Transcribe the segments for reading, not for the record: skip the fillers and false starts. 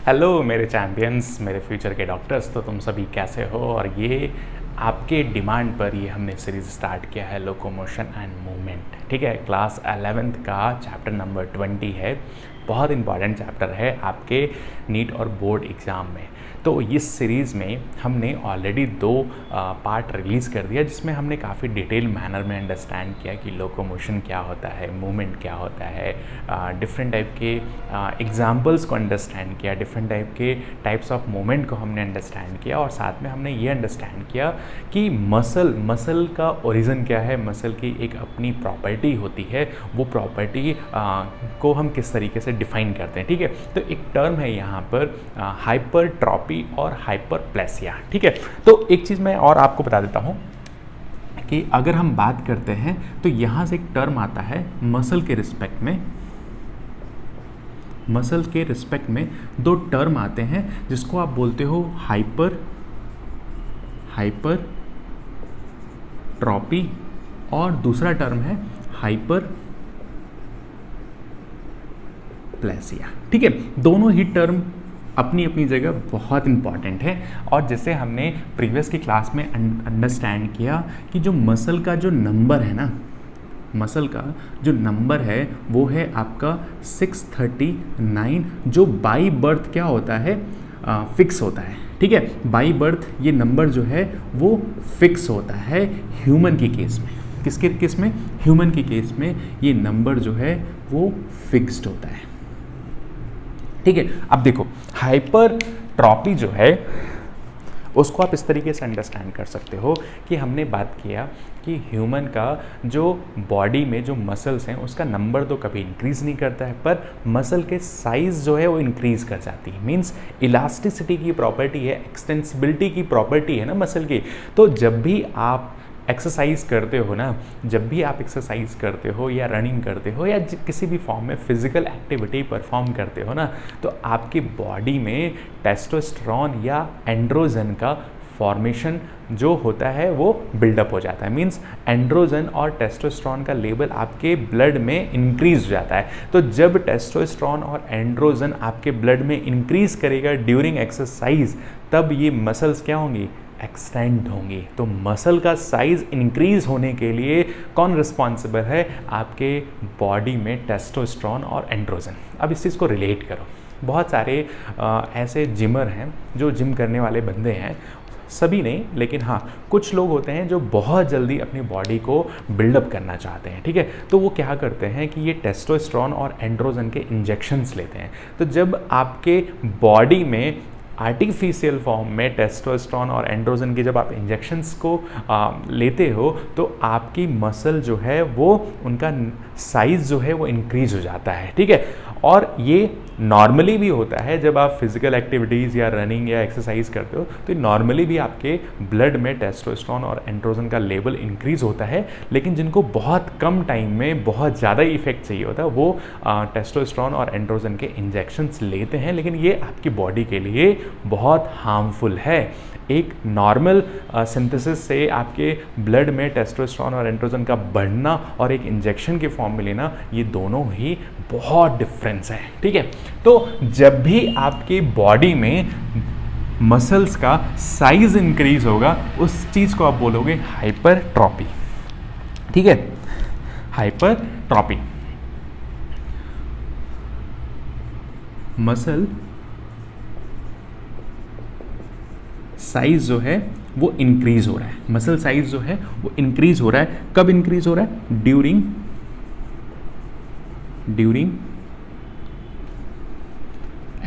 Hello मेरे champions, मेरे future के डॉक्टर्स। तो तुम सभी कैसे हो? और ये आपके डिमांड पर ये हमने सीरीज़ स्टार्ट किया है, लोकोमोशन एंड मूवमेंट। ठीक है, क्लास 11th का चैप्टर नंबर 20 है। बहुत इंपॉर्टेंट चैप्टर है आपके नीट और बोर्ड एग्ज़ाम में। तो इस सीरीज़ में हमने ऑलरेडी 2 पार्ट रिलीज़ कर दिया, जिसमें हमने काफ़ी डिटेल मैनर में अंडरस्टैंड किया कि लोकोमोशन क्या होता है, मूवमेंट क्या होता है, डिफरेंट टाइप के एग्जाम्पल्स को अंडरस्टैंड किया, डिफरेंट टाइप के टाइप्स ऑफ मूवमेंट को हमने अंडरस्टैंड किया, और साथ में हमने ये अंडरस्टैंड किया कि मसल का ओरिजिन क्या है, मसल की एक अपनी प्रॉपर्टी होती है, वो प्रॉपर्टी को हम किस तरीके से डिफाइन करते हैं। ठीक है, तो एक टर्म है यहाँ पर हाइपरट्रॉपी और हाइपरप्लेसिया। ठीक है, तो एक चीज़ मैं और आपको बता देता हूँ कि अगर हम बात करते हैं तो यहाँ से एक टर्म आता है मसल के रिस्पेक्ट में। मसल के रिस्पेक्ट में 2 टर्म आते हैं, जिसको आप बोलते हो हाइपरट्रॉपी, और दूसरा टर्म है हाइपरप्लेसिया। ठीक है, दोनों ही टर्म अपनी अपनी जगह बहुत इंपॉर्टेंट है। और जैसे हमने प्रीवियस की क्लास में अंडरस्टैंड किया कि जो मसल का जो नंबर है ना, मसल का जो नंबर है वो है आपका 639, जो बाई बर्थ क्या होता है, फिक्स होता है। ठीक है, बाई बर्थ ये नंबर जो है वो फिक्स होता है ह्यूमन की केस में। किसके केस में? ह्यूमन की केस में ये नंबर जो है वो फिक्स्ड होता है। ठीक है, अब देखो हाइपरट्रॉपी जो है उसको आप इस तरीके से अंडरस्टैंड कर सकते हो कि हमने बात किया कि ह्यूमन का जो बॉडी में जो मसल्स हैं उसका नंबर तो कभी इंक्रीज़ नहीं करता है, पर मसल के साइज़ जो है वो इंक्रीज़ कर जाती है। मींस इलास्टिसिटी की प्रॉपर्टी है, एक्सटेंसिबिलिटी की प्रॉपर्टी है ना मसल की। तो जब भी आप एक्सरसाइज करते हो ना, जब भी आप एक्सरसाइज करते हो या रनिंग करते हो या किसी भी फॉर्म में फिजिकल एक्टिविटी परफॉर्म करते हो ना, तो आपकी बॉडी में टेस्टोस्टेरोन या एंड्रोजन का फॉर्मेशन जो होता है वो बिल्डअप हो जाता है। मींस एंड्रोजन और टेस्टोस्टेरोन का लेवल आपके ब्लड में इंक्रीज हो जाता है। तो जब टेस्टोस्टेरोन और एंड्रोजन आपके ब्लड में इंक्रीज करेगा ड्यूरिंग एक्सरसाइज, तब ये मसल्स क्या होंगी, एक्सटेंड होंगी। तो मसल का साइज इंक्रीज होने के लिए कौन रिस्पॉन्सिबल है? आपके बॉडी में टेस्टोस्टेरोन और एंड्रोजन। अब इस चीज़ को रिलेट करो, बहुत सारे ऐसे जिमर हैं, जो जिम करने वाले बंदे हैं, सभी नहीं लेकिन हाँ कुछ लोग होते हैं जो बहुत जल्दी अपनी बॉडी को बिल्डअप करना चाहते हैं। ठीक है, तो वो क्या करते हैं कि ये टेस्टोस्टेरोन और एंड्रोजन के इंजेक्शंस लेते हैं। तो जब आपके बॉडी में आर्टिफिशियल फॉर्म में टेस्टोस्टेरोन और एंड्रोजन के जब आप इंजेक्शंस को लेते हो, तो आपकी मसल जो है वो उनका साइज़ जो है वो इंक्रीज हो जाता है। ठीक है, और ये नॉर्मली भी होता है जब आप फिजिकल एक्टिविटीज़ या रनिंग या एक्सरसाइज करते हो, तो नॉर्मली भी आपके ब्लड में टेस्टोस्टेरोन और एंड्रोजन का लेवल इंक्रीज होता है। लेकिन जिनको बहुत कम टाइम में बहुत ज़्यादा इफेक्ट चाहिए होता है, वो टेस्टोस्टेरोन और एंड्रोजन के इंजेक्शंस लेते हैं, लेकिन ये आपकी बॉडी के लिए बहुत हार्मफुल है। एक नॉर्मल सिंथेसिस से आपके ब्लड में टेस्टोस्टेरोन और एंड्रोजन का बढ़ना और एक इंजेक्शन के फॉर्म में लेना, ये दोनों ही बहुत डिफरेंस है। ठीक है, तो जब भी आपकी बॉडी में मसल्स का साइज इंक्रीज होगा, उस चीज़ को आप बोलोगे हाइपरट्रॉपी। ठीक है, हाइपरट्रॉपी। मसल साइज जो है वो इंक्रीज हो रहा है, मसल साइज जो है वो इंक्रीज हो रहा है। कब इंक्रीज हो रहा है? ड्यूरिंग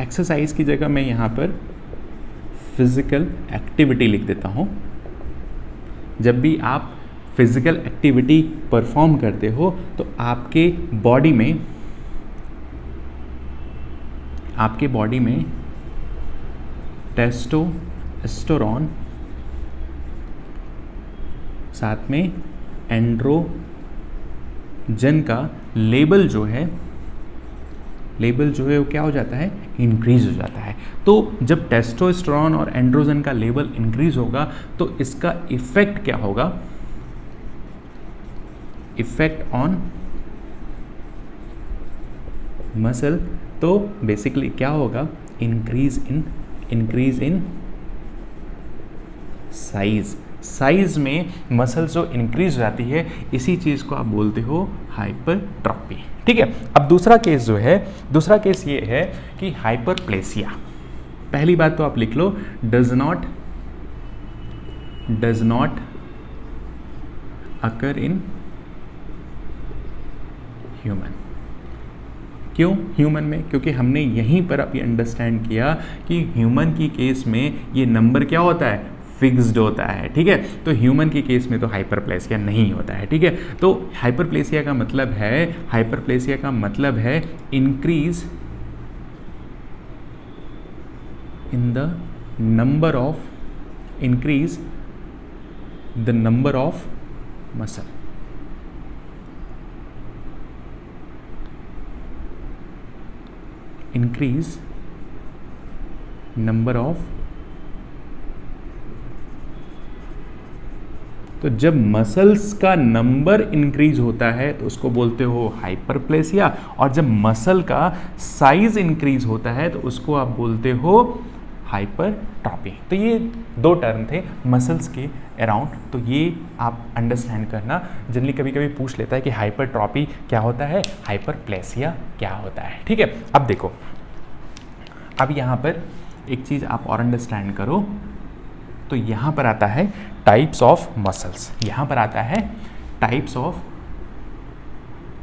एक्सरसाइज की जगह मैं यहां पर फिजिकल एक्टिविटी लिख देता हूं। जब भी आप फिजिकल एक्टिविटी परफॉर्म करते हो तो आपके बॉडी में टेस्टोस्टेरोन साथ में एंड्रोजन का लेवल जो है वो क्या हो जाता है? इंक्रीज हो जाता है। तो जब टेस्टोस्टेरोन और एंड्रोजन का लेवल इंक्रीज होगा तो इसका इफेक्ट क्या होगा? Effect on muscle. तो बेसिकली क्या होगा इंक्रीज इन साइज में मसल्स जो इंक्रीज हो जाती है, इसी चीज को आप बोलते हो हाइपरट्रॉफी। ठीक है, अब दूसरा केस जो है, दूसरा केस ये है कि हाइपरप्लेसिया। पहली बात तो आप लिख लो, does not occur in human. क्यों ह्यूमन में? क्योंकि हमने यहीं पर अभी अंडरस्टैंड किया कि ह्यूमन की केस में ये नंबर क्या होता है, फिक्स्ड होता है। ठीक है, तो ह्यूमन की केस में तो हाइपरप्लेसिया नहीं होता है। ठीक है, तो हाइपरप्लेसिया का मतलब है increase in the number of muscle. Increase number of, तो जब मसल्स का नंबर इंक्रीज होता है तो उसको बोलते हो हाइपरप्लेसिया, और जब मसल का साइज इंक्रीज होता है तो उसको आप बोलते हो हाइपरट्रॉफी। तो ये दो टर्म थे मसल्स के अराउंड, तो ये आप अंडरस्टैंड करना। जनरली कभी कभी पूछ लेता है कि हाइपरट्रॉफी क्या होता है, हाइपरप्लेसिया क्या होता है। ठीक है, अब देखो, अब यहाँ पर एक चीज़ आप और अंडरस्टैंड करो, तो यहाँ पर आता है टाइप्स ऑफ मसल्स, यहाँ पर आता है टाइप्स ऑफ,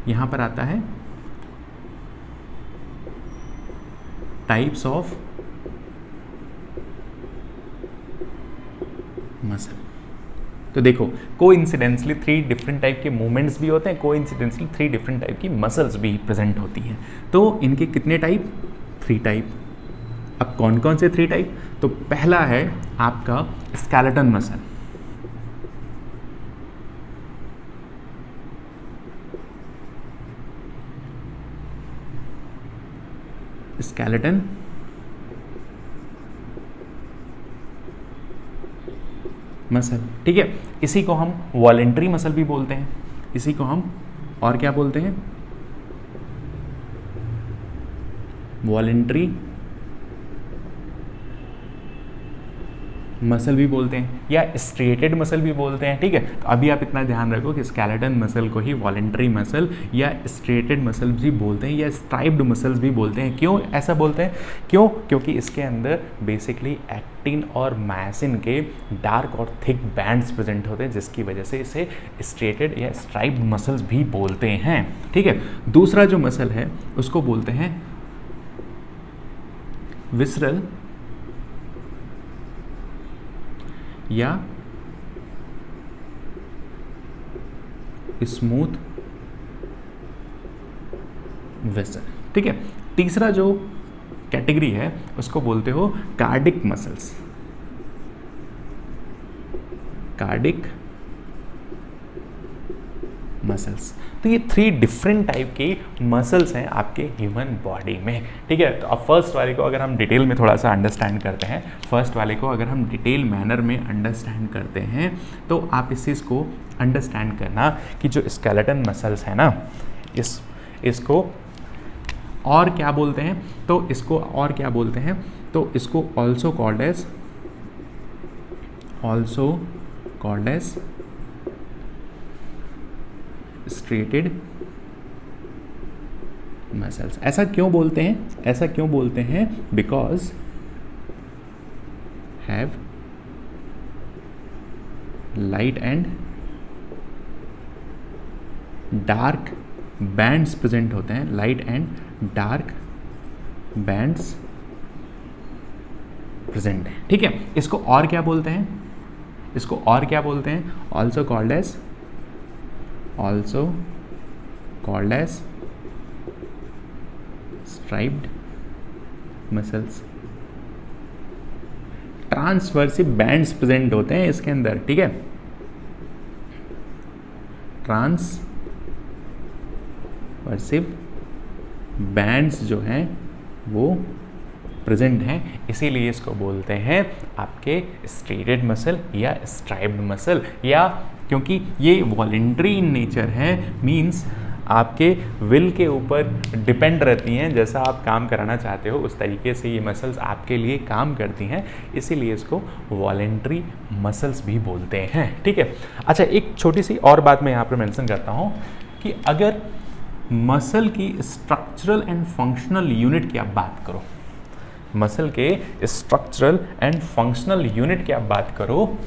यहाँ पर आता है टाइप्स ऑफ मसल। तो देखो, कोइंसिडेंटली 3 डिफरेंट टाइप के मूवमेंट्स भी होते हैं, कोइंसिडेंटली 3 डिफरेंट टाइप की मसल्स भी प्रेजेंट होती हैं। तो इनके कितने टाइप, 3 टाइप। अब कौन कौन से 3 टाइप? तो पहला है आपका स्केलेटन मसल। स्केलेटन मसल, ठीक है, इसी को हम वॉलेंट्री मसल भी बोलते हैं, इसी को हम और क्या बोलते हैं, वॉलेंट्री मसल भी बोलते हैं, या स्ट्रेटेड मसल भी बोलते हैं। ठीक है, तो अभी आप इतना ध्यान रखो कि स्केलेटन मसल को ही वॉलेंट्री मसल या स्ट्रेटेड मसल भी बोलते हैं, या स्ट्राइप्ड मसल्स भी बोलते हैं। क्यों ऐसा बोलते हैं? क्यों? क्योंकि इसके अंदर बेसिकली एक्टिन और मायोसिन के डार्क और थिक बैंड्स प्रेजेंट होते हैं, जिसकी वजह से इसे स्ट्रेटेड या स्ट्राइप्ड मसल्स भी बोलते हैं। ठीक है, दूसरा जो मसल है उसको बोलते हैं विसरल या स्मूथ वेसल। ठीक है, तीसरा जो कैटेगरी है उसको बोलते हो कार्डिक मसल्स, कार्डिक मसल्स। तो ये 3 डिफरेंट टाइप के मसल्स हैं आपके ह्यूमन बॉडी में। ठीक है, तो अब फर्स्ट वाले को अगर हम डिटेल में थोड़ा सा अंडरस्टैंड करते हैं, फर्स्ट वाले को अगर हम डिटेल मैनर में अंडरस्टैंड करते हैं, तो आप इस चीज़ को अंडरस्टैंड करना कि जो स्केलेटन मसल्स है ना, इसको और क्या बोलते हैं, तो इसको और क्या बोलते हैं, तो इसको also called as striated muscles. ऐसा क्यों बोलते हैं? Because have light and dark bands present होते हैं, light and dark bands present है। ठीक है, इसको और क्या बोलते हैं? Also called as striped muscles. Transverse bands present होते हैं इसके अंदर। ठीक है, ट्रांसवर्सिव बैंड्स जो हैं वो प्रेजेंट हैं, इसीलिए इसको बोलते हैं आपके स्ट्रेटेड मसल या स्ट्राइप्ड मसल, या क्योंकि ये वॉलेंट्री इन नेचर है, मींस आपके विल के ऊपर डिपेंड रहती हैं, जैसा आप काम कराना चाहते हो उस तरीके से ये मसल्स आपके लिए काम करती हैं, इसीलिए इसको वॉलेंट्री मसल्स भी बोलते हैं। ठीक है, अच्छा एक छोटी सी और बात मैं यहाँ पर मेंशन करता हूँ कि अगर मसल की स्ट्रक्चरल एंड फंक्शनल यूनिट की आप बात करो, मसल के स्ट्रक्चरल एंड फंक्शनल यूनिट की आप बात करो,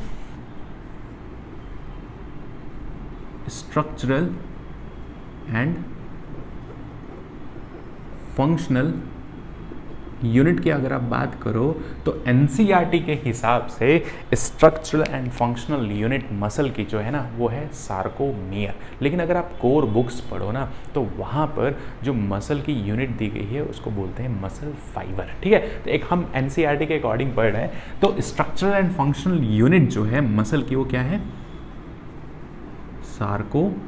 स्ट्रक्चरल एंड फंक्शनल यूनिट की अगर आप बात करो तो एनसीईआरटी के हिसाब से structural and functional unit muscle की जो है ना वो है सार्कोमियर। लेकिन अगर आप कोर बुक्स पढ़ो ना तो वहाँ पर जो मसल की यूनिट दी गई है उसको बोलते हैं मसल फाइबर। ठीक है, तो एक हम एनसीईआरटी के अकॉर्डिंग पढ़ रहे हैं, तो स्ट्रक्चरल एंड फंक्शनल यूनिट जो है मसल की वो क्या है, सार्कोमियर।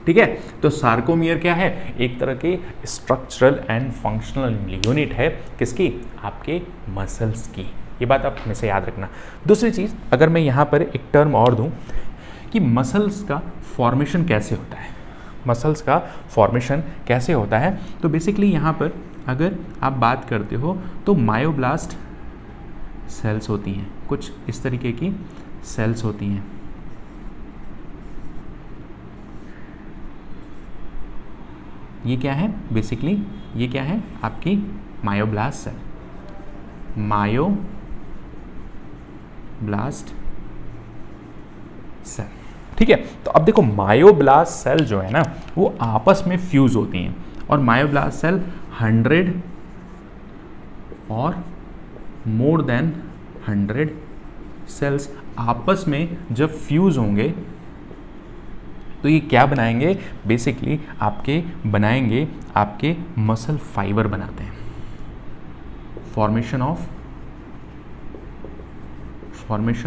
ठीक है, तो सार्कोमियर क्या है, एक तरह की स्ट्रक्चरल एंड फंक्शनल यूनिट है किसकी, आपके मसल्स की। ये बात आप हमेशा याद रखना। दूसरी चीज़, अगर मैं यहाँ पर एक टर्म और दूँ कि मसल्स का फॉर्मेशन कैसे होता है, मसल्स का फॉर्मेशन कैसे होता है, तो बेसिकली यहाँ पर अगर आप बात करते हो तो मायोब्लास्ट सेल्स होती हैं, कुछ इस तरीके की सेल्स होती हैं। ये क्या है, बेसिकली ये क्या है, आपकी मायोब्लास्ट सेल, मायोब्लास्ट सेल। ठीक है, तो अब देखो मायोब्लास्ट सेल जो है ना वो आपस में फ्यूज होती हैं, और मायोब्लास्ट सेल 100 और मोर देन 100 सेल्स आपस में जब फ्यूज होंगे तो ये क्या बनाएंगे, बेसिकली आपके बनाएंगे आपके मसल फाइबर बनाते हैं। Formation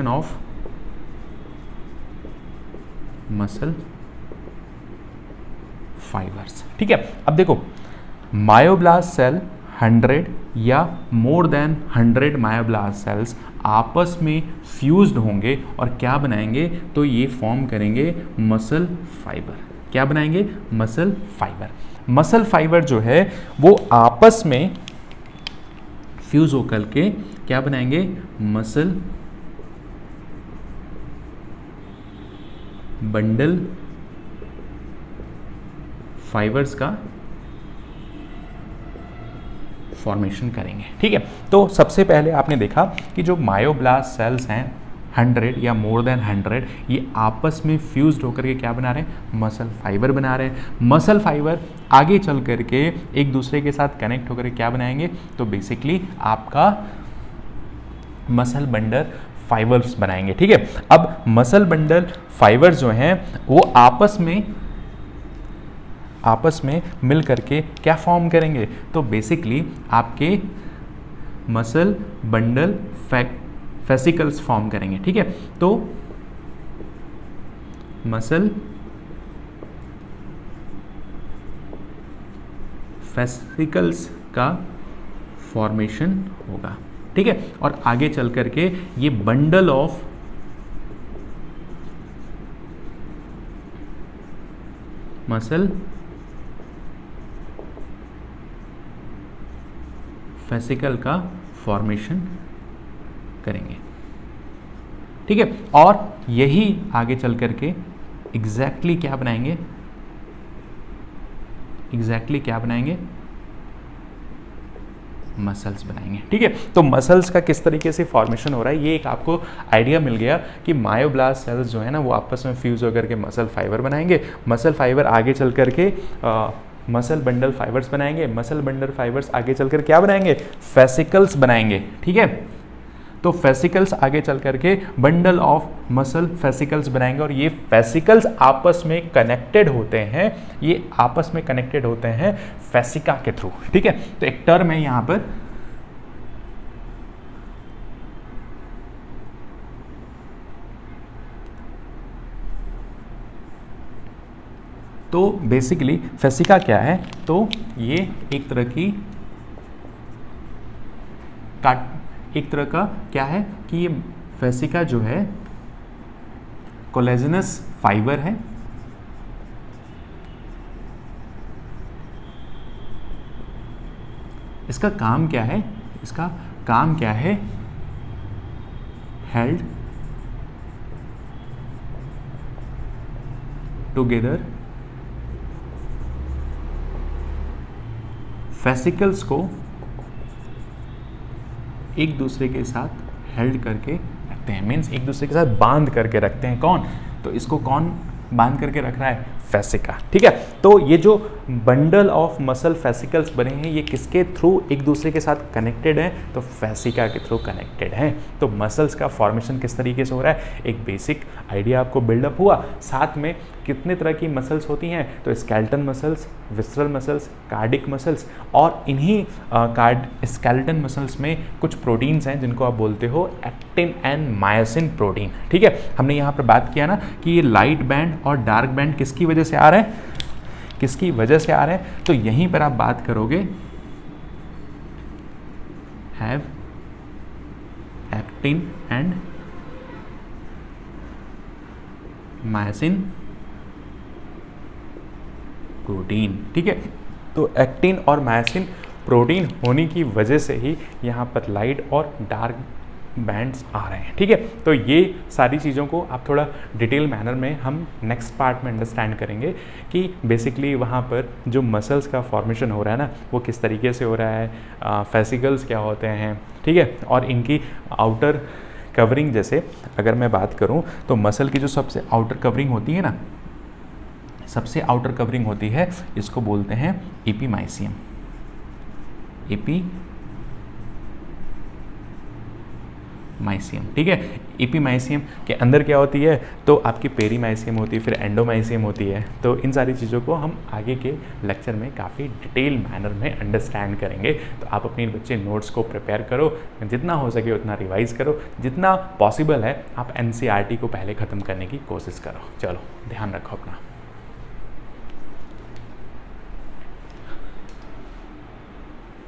of muscle fibres. ठीक है, अब देखो मायोब्लास्ट सेल 100 या मोर देन 100 मायोब्लास्ट सेल्स आपस में फ्यूज्ड होंगे और क्या बनाएंगे, तो ये फॉर्म करेंगे मसल फाइबर। क्या बनाएंगे, मसल फाइबर। मसल फाइबर जो है वो आपस में फ्यूज होकर के क्या बनाएंगे, मसल बंडल फाइबर्स का फॉर्मेशन करेंगे। ठीक है, तो सबसे पहले आपने देखा कि जो मायोब्लास्ट सेल्स हैं 100 या मोर देन 100 ये आपस में फ्यूज्ड होकर के क्या बना रहे हैं, मसल फाइबर बना रहे हैं। मसल फाइबर आगे चल करके एक दूसरे के साथ कनेक्ट होकर क्या बनाएंगे, तो बेसिकली आपका मसल बंडल फाइबर्स बनाएंगे। ठीक है, अब मसल बंडल फाइबर्स जो हैं वो आपस में मिल करके क्या फॉर्म करेंगे, तो बेसिकली आपके मसल बंडल फेसिकल्स फॉर्म करेंगे। ठीक है, तो मसल फेसिकल्स का फॉर्मेशन होगा। ठीक है, और आगे चल करके ये बंडल ऑफ मसल फेसिकल का फॉर्मेशन करेंगे। ठीक है, और यही आगे चल करके एग्जैक्टली क्या बनाएंगे, मसल्स बनाएंगे। ठीक है, तो मसल्स का किस तरीके से फॉर्मेशन हो रहा है, ये एक आपको आइडिया मिल गया कि मायोब्लास्ट सेल्स जो है ना वो आपस में फ्यूज होकर के मसल फाइबर बनाएंगे। मसल फाइबर आगे चल करके मसल बंडल फाइबर्स बनाएंगे। मसल बंडल फाइबर्स आगे चलकर क्या बनाएंगे, फेसिकल्स बनाएंगे। ठीक है, तो फेसिकल्स आगे चल करके बंडल ऑफ मसल फेसिकल्स बनाएंगे, और ये फेसिकल्स आपस में कनेक्टेड होते हैं, ये आपस में कनेक्टेड होते हैं फेसिका के थ्रू। ठीक है, तो एक टर्म है यहां पर तो बेसिकली फेसिका क्या है, तो ये एक तरह का क्या है कि ये फेसिका जो है कोलेजनस फाइबर है, इसका काम क्या है? इसका काम क्या है? हेल्ड टुगेदर फेसिकल्स को एक दूसरे के साथ हेल्ड करके रखते हैं, मीन्स एक दूसरे के साथ बांध करके रखते हैं। कौन? तो इसको कौन बांध करके रख रहा है? फेसिका। ठीक है, तो ये जो बंडल ऑफ मसल फेसिकल्स बने हैं ये किसके थ्रू एक दूसरे के साथ कनेक्टेड है? तो फेसिका के थ्रू कनेक्टेड है। तो मसल्स का फॉर्मेशन किस तरीके से हो रहा है? एक बेसिक आइडिया आपको बिल्डअप हुआ। साथ में कितने तरह की मसल्स होती हैं? तो skeleton muscles, visceral muscles, cardiac muscles, और इन्हीं स्केलेटन मसल्स में कुछ प्रोटीन्स हैं जिनको आप बोलते हो एक्टिन एंड मायोसिन प्रोटीन। ठीक है, हमने यहाँ पर बात किया ना कि ये लाइट बैंड और डार्क बैंड किसकी वजह से आ रहे हैं? किसकी वजह से आ रहे हैं? तो यहीं पर आप बात करोगे have actin and myosin protein. ठीक है, तो एक्टिन और मायोसिन प्रोटीन होने की वजह से ही यहाँ पर लाइट और डार्क बैंड्स आ रहे हैं। ठीक है, तो ये सारी चीज़ों को आप थोड़ा डिटेल मैनर में हम नेक्स्ट पार्ट में अंडरस्टैंड करेंगे कि बेसिकली वहाँ पर जो मसल्स का फॉर्मेशन हो रहा है ना वो किस तरीके से हो रहा है, फेसिकल्स क्या होते हैं। ठीक है, और इनकी आउटर कवरिंग, जैसे अगर मैं बात करूँ तो मसल की जो सबसे आउटर कवरिंग होती है ना, सबसे आउटर कवरिंग होती है, इसको बोलते हैं एपीमाइसियम। एपीमाइसियम। ठीक है, एपीमाइसियम के अंदर क्या होती है? तो आपकी पेरीमाइसियम होती है, फिर एंडोमाइसियम होती है। तो इन सारी चीज़ों को हम आगे के लेक्चर में काफ़ी डिटेल मैनर में अंडरस्टैंड करेंगे। तो आप अपने बच्चे नोट्स को प्रिपेयर करो, जितना हो सके उतना रिवाइज करो, जितना पॉसिबल है आप एनसीईआरटी को पहले ख़त्म करने की कोशिश करो। चलो, ध्यान रखो अपना।